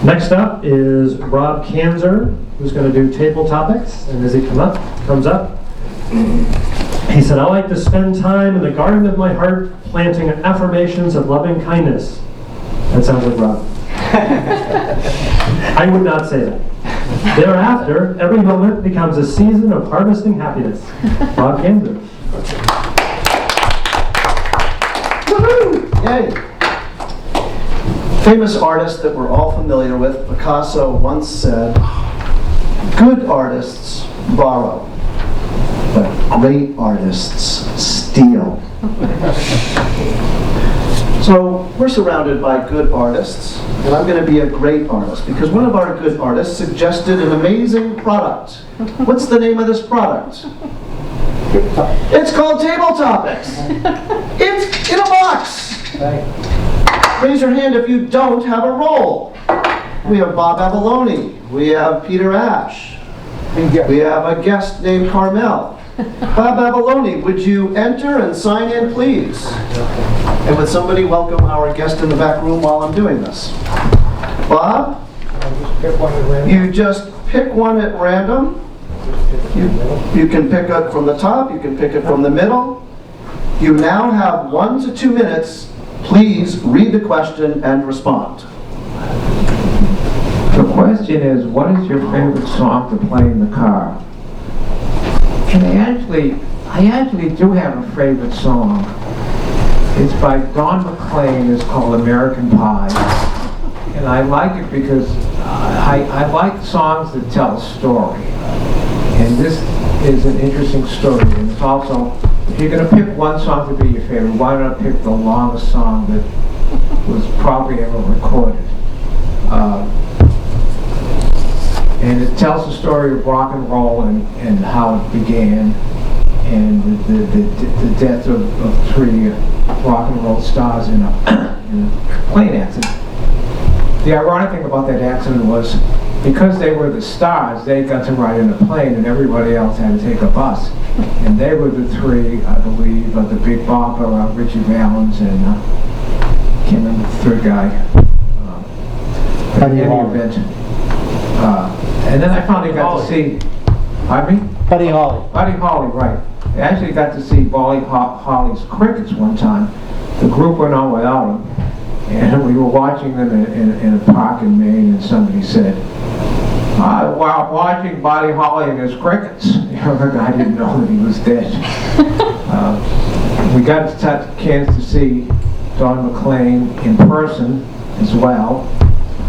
Next up is Rob Kanzer, who's going to do table topics. And as he comes up, he said, "I like to spend time in the garden of my heart planting affirmations of loving kindness." That sounds like Rob. I would not say that. Thereafter, every moment becomes a season of harvesting happiness. Rob Kanzer. Woohoo! Yay! Famous artist that we're all familiar with, Picasso, once said, "Good artists borrow, but great artists steal." So we're surrounded by good artists, and I'm going to be a great artist because one of our good artists suggested an amazing product. What's the name of this product? It's called Table Topics. It's in a box. Raise your hand if you don't have a role. We have Bob Avalone. We have Peter Ash. We have a guest named Carmel. Bob Avalone, would you enter and sign in, please? And would somebody welcome our guest in the back room while I'm doing this? Bob? You just pick one at random. You can pick it from the top, you can pick it from the middle. You now have 1 to 2 minutes. Please read the question and respond. The question is, what is your favorite song to play in the car? And I actually do have a favorite song. It's by Don McLean. It's called American Pie. And I like it because I like songs that tell a story. And this is an interesting story. And it's also, if you're going to pick one song to be your favorite, why not pick the longest song that was probably ever recorded? And it tells the story of rock and roll and how it began, and the death of 3 rock and roll stars in a plane accident. The ironic thing about that accident was, because they were the stars, they got to ride in a plane and everybody else had to take a bus. And they were the 3, I believe, the Big Bopper, Richie Valens, and I can't remember the 3rd guy. In any event. And then I finally got to see, pardon me? Buddy Holly. Buddy Holly, right. I actually got to see Buddy Holly's Crickets one time. The group went on without him, and we were watching them in a park in Maine, and somebody said, "While watching Buddy Holly and his Crickets." I didn't know that he was dead. We got a chance to see Don McLean in person as well.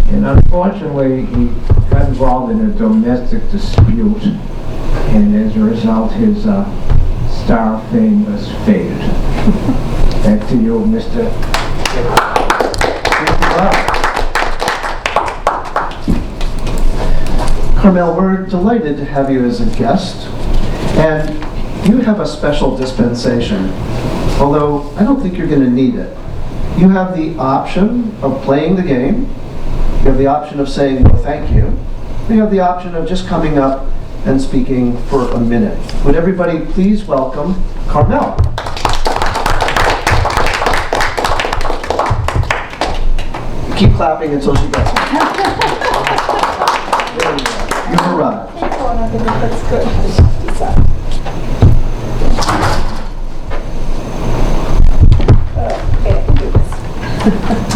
And unfortunately, he got involved in a domestic dispute, and as a result, his star fame was faded. Back to you, Mr. Love. Carmel, we're delighted to have you as a guest, and you have a special dispensation, although I don't think you're going to need it. You have the option of playing the game. You have the option of saying no thank you. You have the option of just coming up and speaking for a minute. Would everybody please welcome Carmel? Keep clapping until she gets it. There you are. You've arrived. That's good.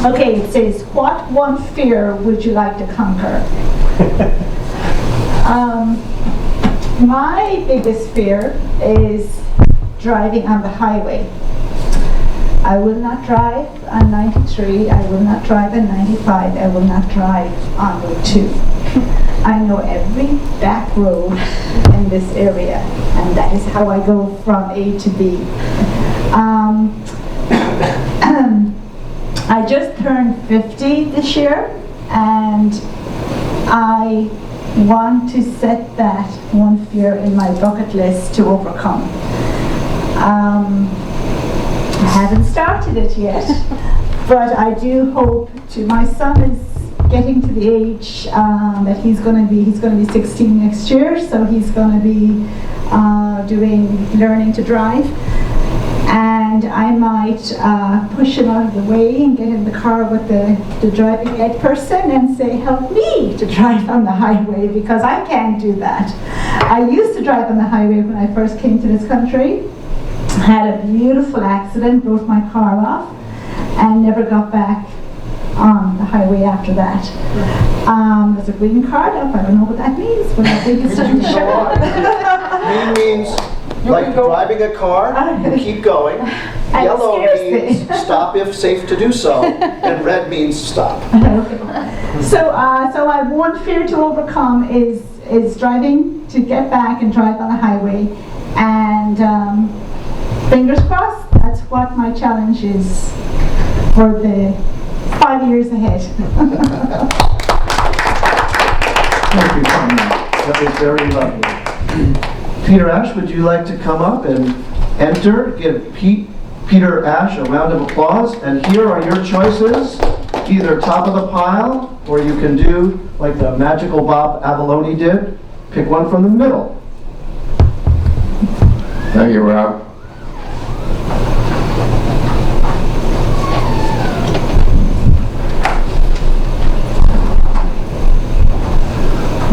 Okay, it says, what one fear would you like to conquer? My biggest fear is driving on the highway. I will not drive on 93, I will not drive on 95, I will not drive on Route 2. I know every back road in this area, and that is how I go from A to B. I just turned 50 this year, and I want to set that one fear in my bucket list to overcome. I haven't started it yet, but I do hope to. My son is getting to the age that he's going to be 16 next year, so he's going to be learning to drive. And and I might push him out of the way and get in the car with the driving ed person and say, help me to drive on the highway, because I can't do that. I used to drive on the highway when I first came to this country. Had a beautiful accident, broke my car off, and never got back on the highway after that. There's a green card up. I don't know what that means, but I think it's Green means like driving a car, you keep going. Yellow means stop if safe to do so, and red means stop. Okay. So my one fear to overcome is driving, to get back and drive on the highway, and fingers crossed, that's what my challenge is for the 5 years ahead. Thank you, Carmel. That was very lovely. Peter Ash, would you like to come up and enter? Give Peter Ash a round of applause. And here are your choices. Either top of the pile, or you can do like the magical Bob Avalone did. Pick one from the middle. Thank you, Rob.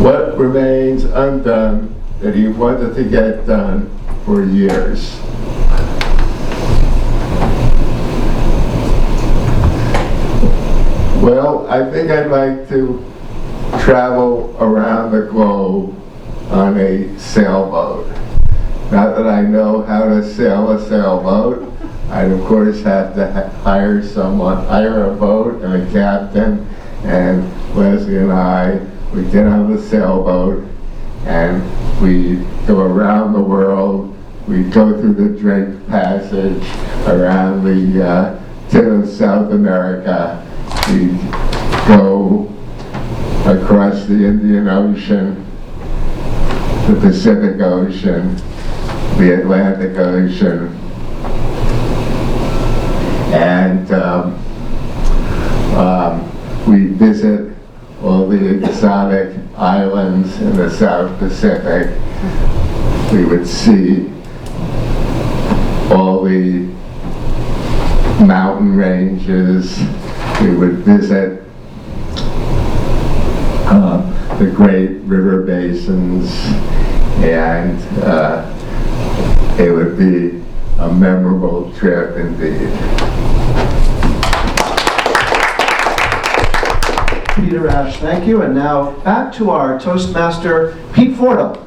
What remains undone that you wanted to get done for years? Well, I think I'd like to travel around the globe on a sailboat. Not that I know how to sail a sailboat. I'd of course have to hire a boat and a captain, and Leslie and I, we get on the sailboat and we go around the world. We go through the Drake Passage around to South America. We go across the Indian Ocean, the Pacific Ocean, the Atlantic Ocean, and we visit all the exotic islands in the South Pacific. We would see all the mountain ranges. We would visit the great river basins, and it would be a memorable trip indeed. Peter Ash, thank you. And now back to our Toastmaster, Pete Fordo.